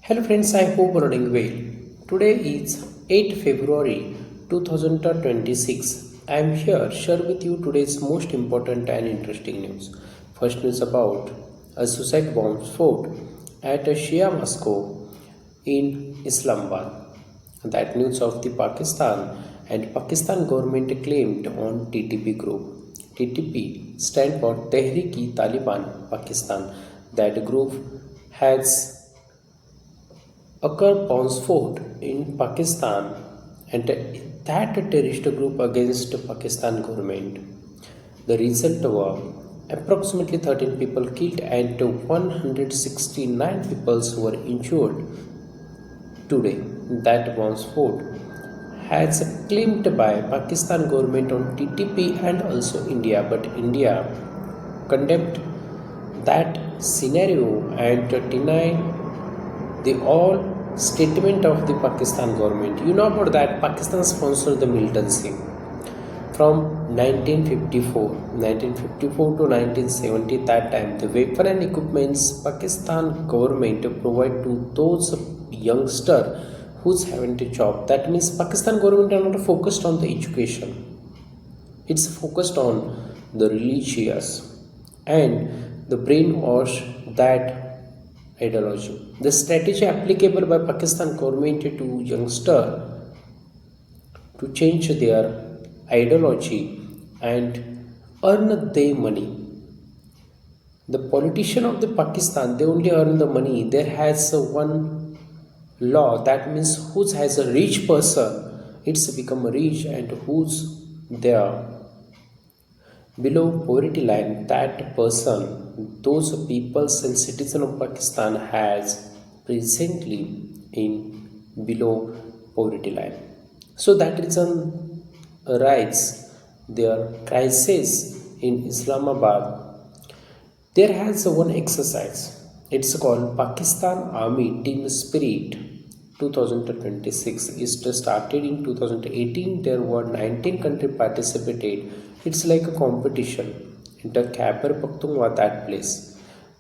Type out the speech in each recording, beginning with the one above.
Hello friends, I hope you are doing well. Today is 8 February 2026. I am here share with you today's most important and interesting news. First news about a suicide bomb fought at a Shia Mosque in Islamabad. That news of the Pakistan and Pakistan government claimed on TTP group. TTP stand for Tehrik-i-Taliban Pakistan. That group has occurred bombs fought in Pakistan and that terrorist group against Pakistan government. The result were approximately 13 people killed and 169 people were injured today. That bombs fought has claimed by Pakistan government on TTP and also India, but India condemned that scenario and denied the all statement of the Pakistan government. You know about that Pakistan sponsored the militancy from 1954 to 1970. That time the weapon and equipments Pakistan government provide to those youngster who's having a job. That means Pakistan government are not focused on the education, it's focused on the religious and the brainwash that ideology. The strategy applicable by Pakistan government to youngster to change their ideology and earn their money. The politician of the Pakistan, they only earn the money. There has one law that means who has a rich person, it's become rich, and who's there below poverty line, that person, those peoples and citizen of Pakistan has presently in below poverty line. So that reason rise their crisis in Islamabad. There has one exercise, it's called Pakistan Army Team Spirit 2026. It started in 2018. There were 19 countries participated. It's like a competition in the Khyber Pakhtunkhwa that place.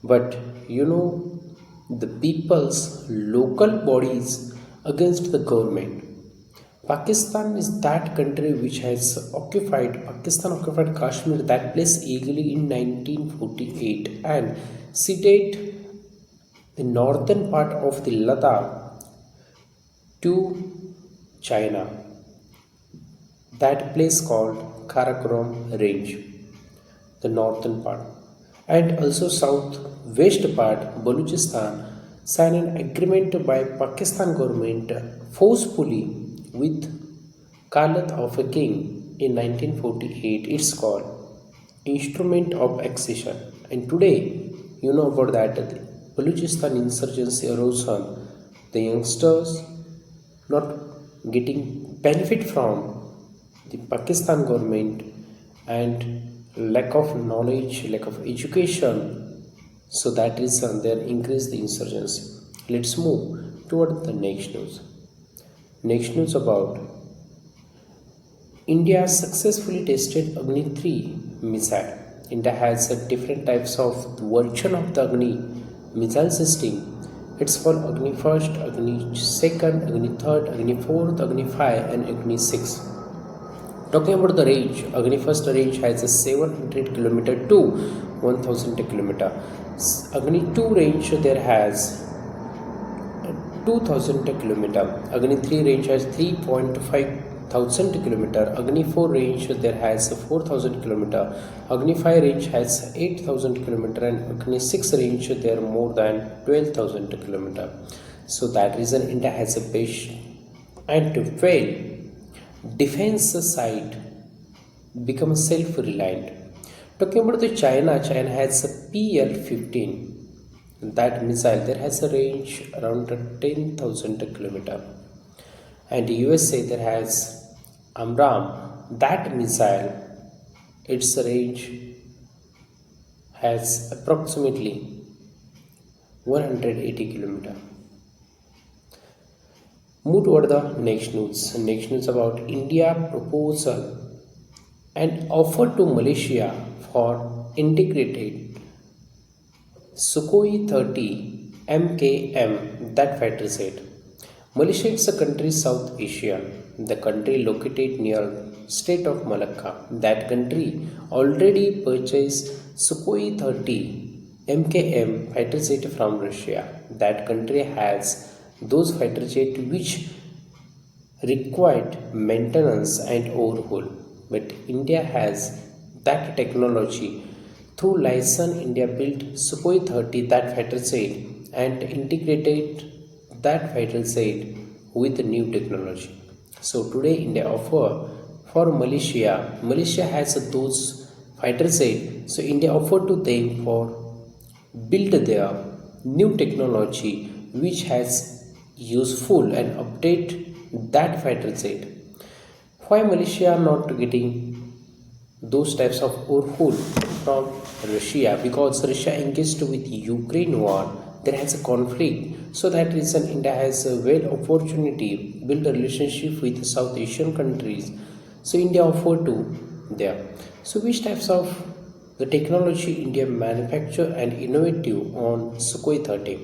But you know the people's local bodies against the government. Pakistan is that country which has occupied Pakistan occupied Kashmir, that place illegally in 1948, and ceded the northern part of the Ladakh to China. That place called Karakoram Range, the northern part, and also southwest part Balochistan signed an agreement by Pakistan government forcefully with Khalat of a king in 1948. It's called Instrument of Accession. And today, you know about that the Balochistan insurgency arose on the youngsters not getting benefit from the Pakistan government and lack of knowledge, lack of education. So that reason they increase the insurgency. Let's move toward the next news. Next news about India successfully tested Agni 3 missile. India has different types of version of the Agni missile system. It's called Agni 1st, Agni 2nd, Agni 3rd, Agni 4th, Agni 5 and Agni 6. Talking about the range, Agni 1st range has a 700 km to 1000 km. Agni 2 range there has 2000 km. Agni 3 range has 3.5 thousand km. Agni 4 range there has 4000 km. Agni 5 range has 8000 km and Agni 6 range there more than 12000 km. So that reason India has a base and to fail defense side become self-reliant. Talking about the China has a PL-15. That missile there has a range around 10,000 km. And USA there has Amram. That missile, its range has approximately 180 km. Move toward the next news. Next news about India proposal and offer to Malaysia for integrated Sukhoi 30 MKM, that fighter said. Malaysia is a country South Asia, the country located near state of Malacca. That country already purchased Sukhoi 30 MKM fighter jet from Russia. That country has those fighter jet which required maintenance and overhaul. But India has that technology. Through license, India built Sukhoi 30 that fighter jet and integrated that fighter jet with new technology. So today India offer for Malaysia. Malaysia has those fighter jet. So India offer to them for build their new technology which has useful and update that fighter jet. Why Malaysia not getting those types of overhaul from Russia? Because Russia engaged with Ukraine war, there has a conflict. So that reason India has a well opportunity build a relationship with South Asian countries. So India offer to there. So which types of the technology India manufacture and innovative on Sukhoi 30?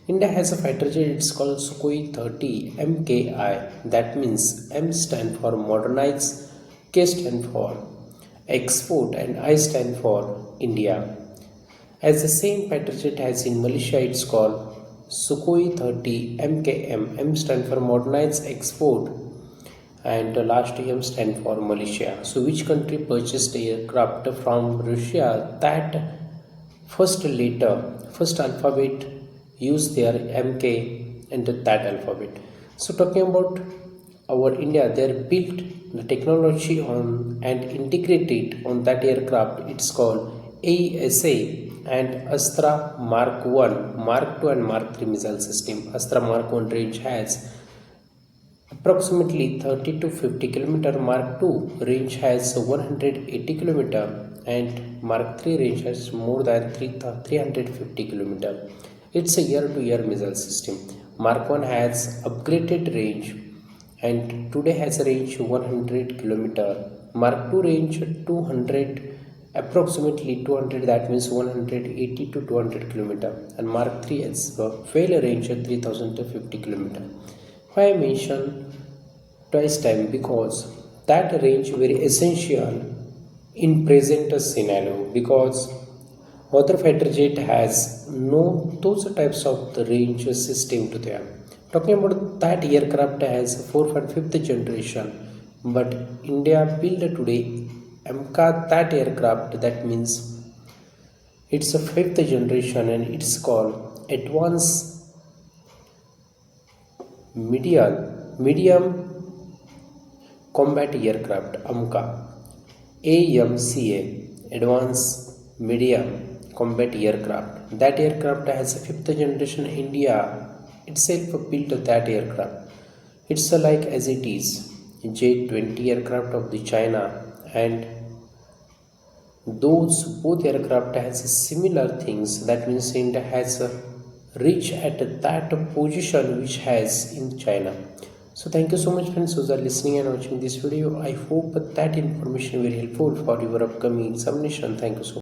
India has a fighter jet, it's called Sukhoi 30 MKI. That means M stand for modernize, K stand for export and I stand for India. As the same fighter jet has in Malaysia, it's called Sukhoi 30 MKM. M stand for modernize, export and the last M stand for Malaysia. So which country purchased aircraft from Russia? That first letter, first alphabet use their MK and that alphabet. So talking about our India, they built the technology on and integrated on that aircraft. It's called ASA and Astra Mark 1, Mark 2 and Mark 3 missile system. Astra Mark 1 range has approximately 30 to 50 km. Mark 2 range has 180 km and Mark 3 range has more than 350 km. It's a year-to-year missile system. Mark 1 has upgraded range and today has a range 100 km. Mark 2 range 200, approximately 200, that means 180 to 200 km, and Mark 3 has a failure range of 3000 to 50 km. Why I mention twice time? Because that range very essential in present scenario, because other fighter jet has no those types of the range system to them. Talking about that aircraft has 4th and 5th generation, but India built today MK that aircraft, that means it's a 5th generation and it's called Advanced Medium Combat Aircraft AMCA, Advanced Medium Combat Aircraft. That aircraft has a 5th generation. India itself built that aircraft. It's like as it is J-20 aircraft of the China, and those both aircraft has similar things. That means India has reached at that position which has in China. So thank you so much friends who are listening and watching this video. I hope that information very helpful for your upcoming examination. Thank you so much.